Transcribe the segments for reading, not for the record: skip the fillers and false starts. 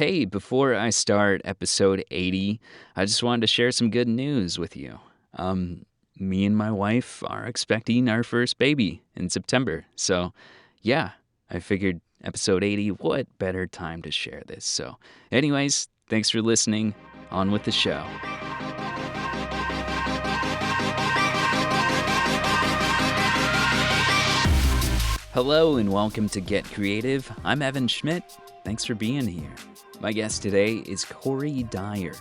Hey, before I start episode 80, I just wanted to share some good news with you. Me and my wife are expecting our first baby in September. So, yeah, I figured episode 80, what better time to share this? So, anyways, thanks for listening. On with the show. Hello and welcome to Get Creative. I'm Evan Schmidt. Thanks for being here. My guest today is Cori Dyer.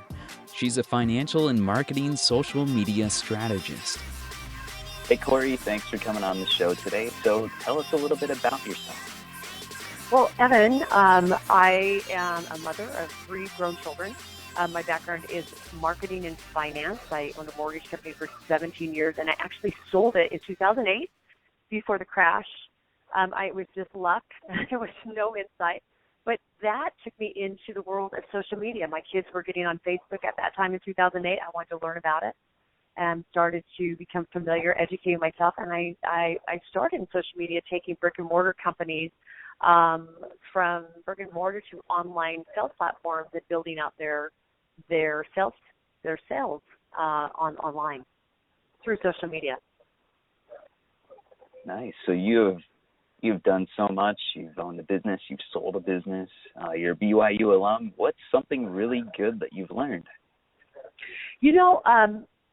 She's a financial and marketing social media strategist. Hey, Cori, thanks for coming on the show today. So tell us a little bit about yourself. Well, Evan, I am a mother of 3 grown children. My background is marketing and finance. I owned a mortgage company for 17 years, and I actually sold it in 2008 before the crash. It was just luck. There was no insight. But that took me into the world of social media. My kids were getting on Facebook at that time in 2008. I wanted to learn about it and started to become familiar, educating myself. And I started in social media, taking brick and mortar companies from brick and mortar to online sales platforms and building out their sales online through social media. Nice. So you've done so much. You've owned a business. You've sold a business. You're a BYU alum. What's something really good that you've learned?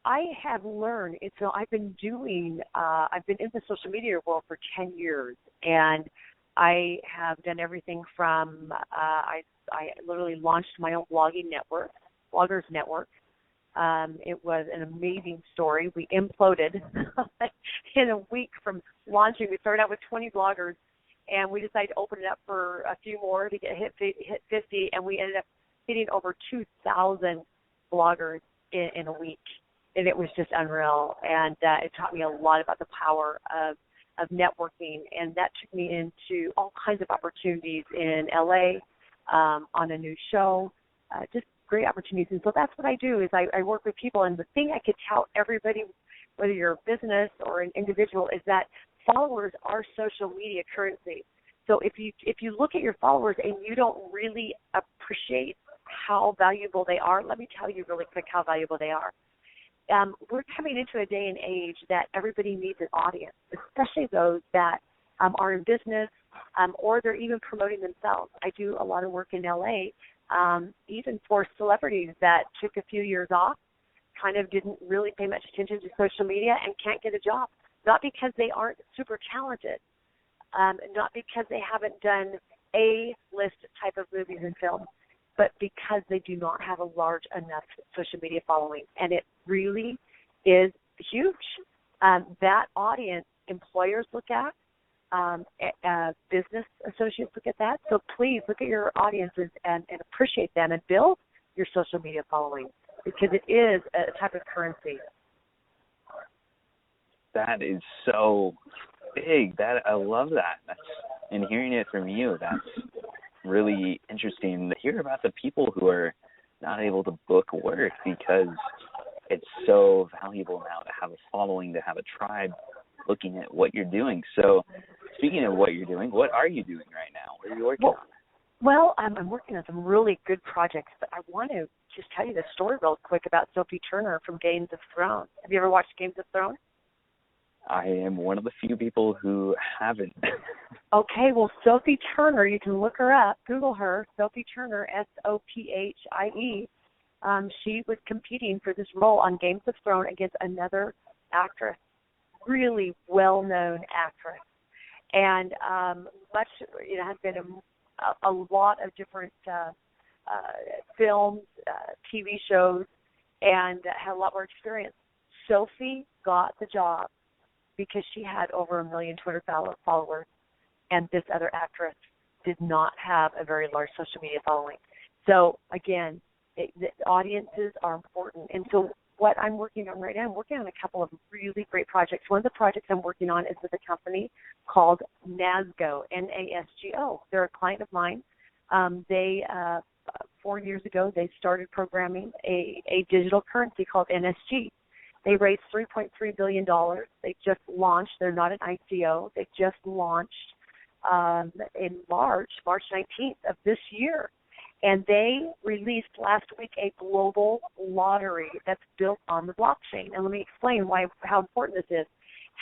I have learned. I've been in the social media world for 10 years, and I have done everything from I literally launched my own bloggers network. It was an amazing story. We imploded in a week from launching. We started out with 20 bloggers, and we decided to open it up for a few more to hit 50, and we ended up hitting over 2,000 bloggers in a week, and it was just unreal. And it taught me a lot about the power of networking, and that took me into all kinds of opportunities in LA on a new show, just great opportunities. And so that's what I do is I work with people, and the thing I could tell everybody, whether you're a business or an individual, is that followers are social media currency. So if you look at your followers and you don't really appreciate how valuable they are, let me tell you really quick how valuable they are. We're coming into a day and age that everybody needs an audience, especially those that are in business or they're even promoting themselves. I do a lot of work in LA, even for celebrities that took a few years off, kind of didn't really pay much attention to social media and can't get a job. Not because they aren't super talented, not because they haven't done A-list type of movies and films, but because they do not have a large enough social media following. And it really is huge. That audience employers look at, business associates look at that. So please look at your audiences and appreciate them and build your social media following, because it is a type of currency. That is so big. I love that. And hearing it from you, that's really interesting to hear about the people who are not able to book work because it's so valuable now to have a following, to have a tribe looking at what you're doing. So speaking of what you're doing, what are you doing right now? What are you working on? Well, I'm working on some really good projects, but I want to just tell you the story real quick about Sophie Turner from Games of Thrones. Have you ever watched Games of Thrones? I am one of the few people who haven't. Okay, well, Sophie Turner, you can look her up, Google her, Sophie Turner, Sophie. She was competing for this role on Games of Thrones against another actress, really well-known actress. And has been a lot of different films, TV shows, and had a lot more experience. Sophie got the job because she had over 1 million Twitter followers, and this other actress did not have a very large social media following. So, again, the audiences are important. And so what I'm working on right now, I'm working on a couple of really great projects. One of the projects I'm working on is with a company called NASGO, Nasgo. They're a client of mine. 4 years ago, they started programming a digital currency called NSG. They raised $3.3 billion. They just launched. They're not an ICO. They just launched in March 19th of this year. And they released last week a global lottery that's built on the blockchain. And let me explain how important this is.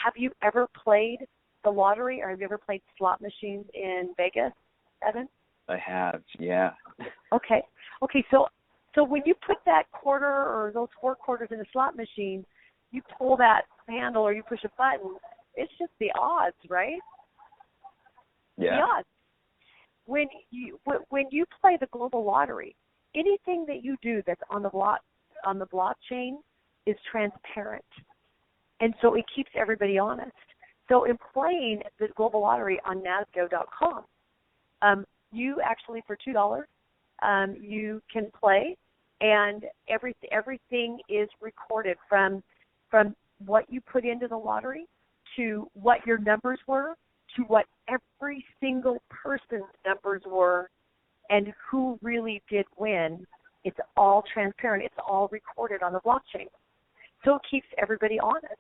Have you ever played the lottery, or have you ever played slot machines in Vegas, Evan? I have, yeah. Okay. So when you put that quarter or those 4 quarters in a slot machine, you pull that handle or you push a button, it's just the odds, right? Yeah. The odds. When you play the global lottery, anything that you do that's on the blockchain is transparent, and so it keeps everybody honest. So in playing the global lottery on NASGO.com, you actually for $2, you can play, and everything is recorded from what you put into the lottery to what your numbers were to what every single person's numbers were and who really did win. It's all transparent. It's all recorded on the blockchain. So it keeps everybody honest.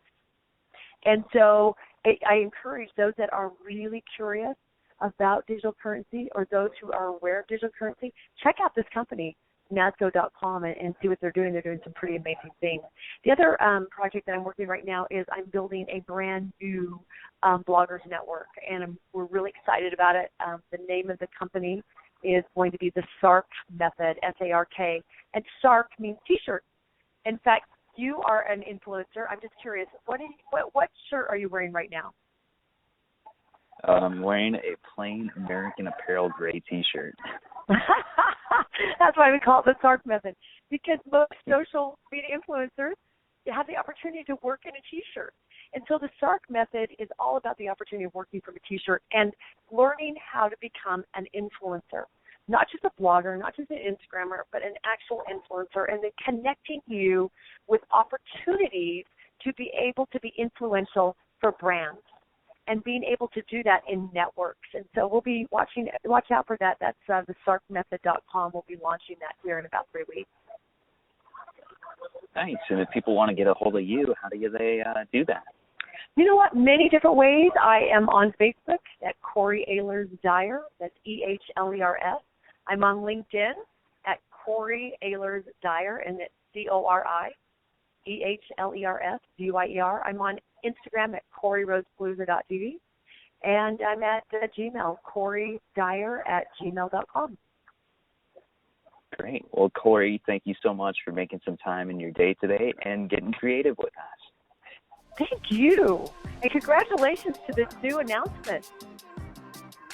And so I encourage those that are really curious about digital currency or those who are aware of digital currency, check out this company, NASGO.com, and see what they're doing. They're doing some pretty amazing things. The other project that I'm working right now is I'm building a brand new bloggers network, and we're really excited about it. The name of the company is going to be the SARK method, S-A-R-K, and SARK means T-shirt. In fact, you are an influencer. I'm just curious, what shirt are you wearing right now? I'm wearing a plain American Apparel gray T-shirt. That's why we call it the SARK method, because most social media influencers have the opportunity to work in a T-shirt. And so the SARK method is all about the opportunity of working from a T-shirt and learning how to become an influencer, not just a blogger, not just an Instagrammer, but an actual influencer, and then connecting you with opportunities to be able to be influential for brands and being able to do that in networks. And so we'll be watch out for that. That's the sarkmethod.com. We'll be launching that here in about 3 weeks. Nice. And if people want to get a hold of you, how do they do that? You know what? Many different ways. I am on Facebook at Cori Dyer. That's E-H-L-E-R-S. I'm on LinkedIn at Cori Dyer, and it's CORIEHLERS, I'm on Instagram at CoriRosePalooza.tv, and I'm at Gmail, coridyer@gmail.com. Great. Well, Cori, thank you so much for making some time in your day today and getting creative with us. Thank you, and congratulations to this new announcement.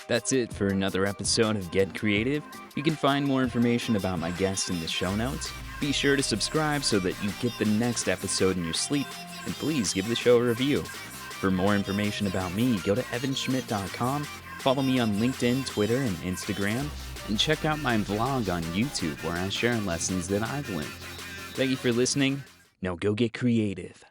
That's it for another episode of Get Creative. You can find more information about my guests in the show notes. Be sure to subscribe so that you get the next episode in your sleep, and please give the show a review. For more information about me, go to evanschmidt.com, follow me on LinkedIn, Twitter, and Instagram, and check out my vlog on YouTube where I share lessons that I've learned. Thank you for listening. Now go get creative.